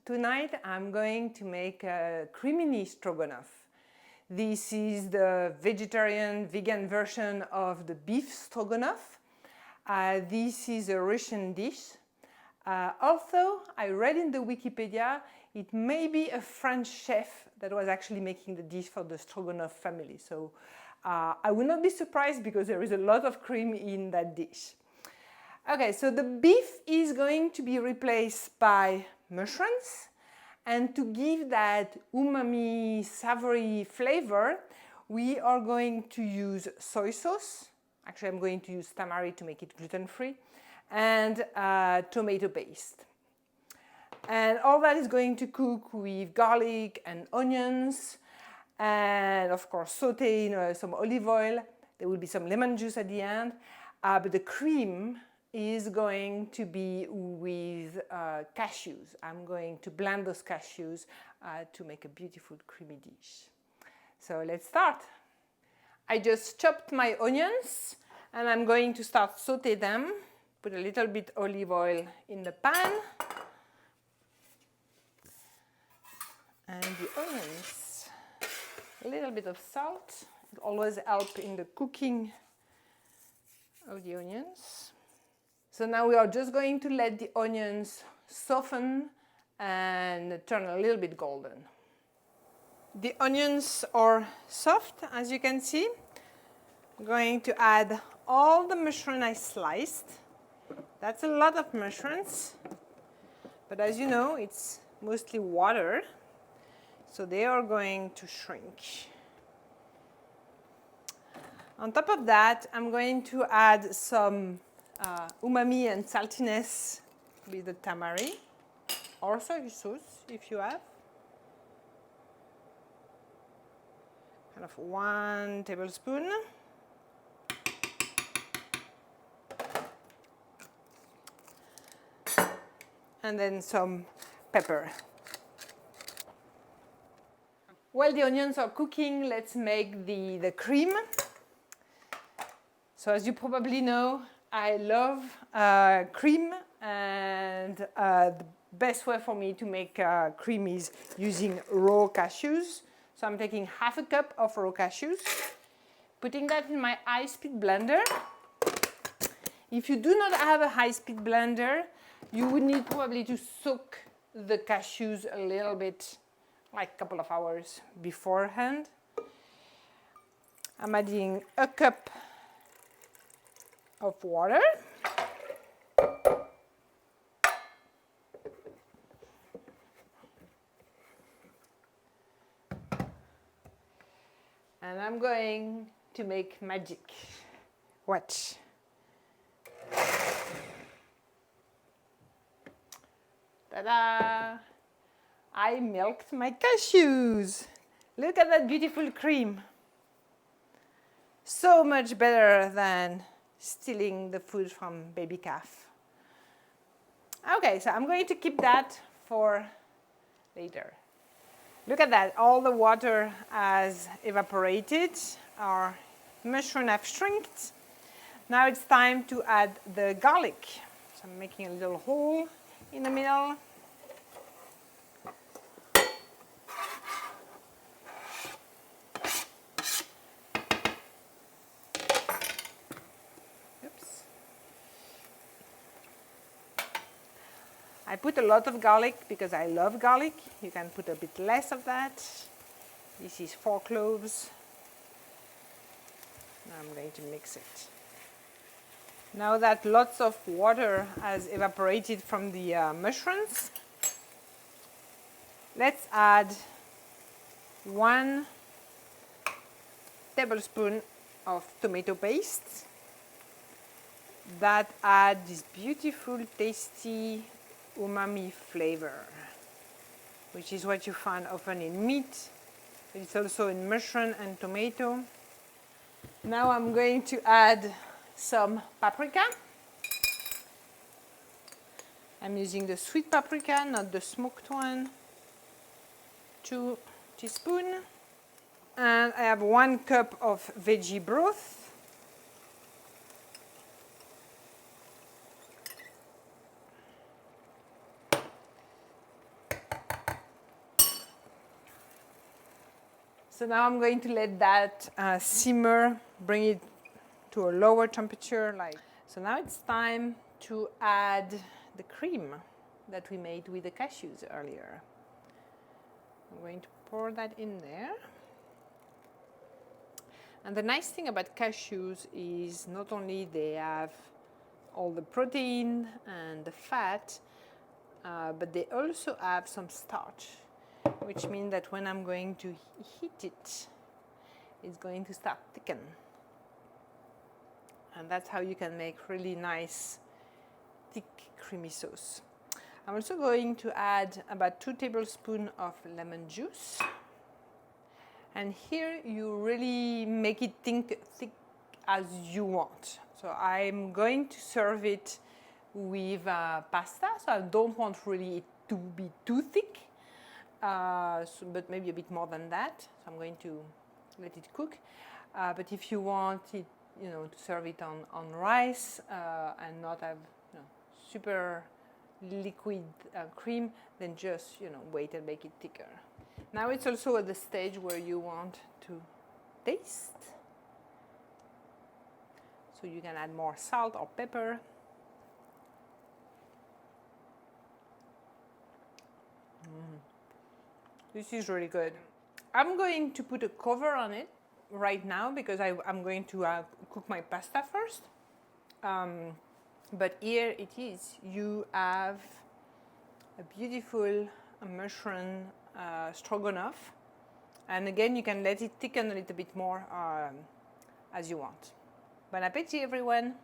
Tonight I'm going to make a creamy stroganoff. This is the vegetarian, vegan version of the beef stroganoff. This is a Russian dish. Although I read in the Wikipedia, it may be a French chef that was actually making the dish for the Stroganoff family. So I will not be surprised because there is a lot of cream in that dish. Okay, so the beef is going to be replaced by mushrooms, and to give that umami, savory flavor, we are going to use soy sauce. Actually, I'm going to use tamari to make it gluten-free, and tomato paste. And all that is going to cook with garlic and onions, and of course saute in some olive oil. There will be some lemon juice at the end, but the cream is going to be with cashews. I'm going to blend those cashews to make a beautiful creamy dish. So let's start. I just chopped my onions and I'm going to start saute them. Put a little bit olive oil in the pan. And the onions, a little bit of salt. It always helps in the cooking of the onions. So now we are just going to let the onions soften and turn a little bit golden. The onions are soft, as you can see. I'm going to add all the mushroom I sliced. That's a lot of mushrooms, but as you know, it's mostly water, so they are going to shrink. On top of that, I'm going to add some umami and saltiness with the tamari, or soy sauce if you have. Kind of 1 tablespoon. And then some pepper. While the onions are cooking, let's make the cream. So as you probably know, I love cream, and the best way for me to make cream is using raw cashews. So I'm taking half a cup of raw cashews, putting that in my high-speed blender. If you do not have a high-speed blender, you would need probably to soak the cashews a little bit, like a couple of hours beforehand. I'm adding a cup of water. And I'm going to make magic. Watch. Ta-da! I milked my cashews. Look at that beautiful cream. So much better than stealing the food from baby calf. Okay, so I'm going to keep that for later. Look at that, all the water has evaporated. Our mushroom have shrinked. Now it's time to add the garlic. So I'm making a little hole in the middle. I put a lot of garlic because I love garlic. You can put a bit less of that. This is 4 cloves. Now I'm going to mix it. Now that lots of water has evaporated from the mushrooms, let's add 1 tablespoon of tomato paste. That adds this beautiful, tasty umami flavor, which is what you find often in meat, but it's also in mushroom and tomato. Now I'm going to add some paprika. I'm using the sweet paprika, not the smoked one. 2 teaspoons. And I have 1 cup of veggie broth. So now I'm going to let that simmer, bring it to a lower temperature. So now it's time to add the cream that we made with the cashews earlier. I'm going to pour that in there. And the nice thing about cashews is not only they have all the protein and the fat, but they also have some starch, which means that when I'm going to heat it, it's going to start thicken. And that's how you can make really nice, thick, creamy sauce. I'm also going to add about 2 tablespoons of lemon juice. And here you really make it thick as you want. So I'm going to serve it with pasta, so I don't want really it to be too thick, but maybe a bit more than that. So I'm going to let it cook. But if you want it, to serve it on rice and not have super liquid cream, then just wait and make it thicker. Now it's also at the stage where you want to taste. So you can add more salt or pepper. This is really good. I'm going to put a cover on it right now because I'm going to cook my pasta first. But here it is. You have a beautiful mushroom stroganoff. And again, you can let it thicken a little bit more as you want. Bon appétit, everyone!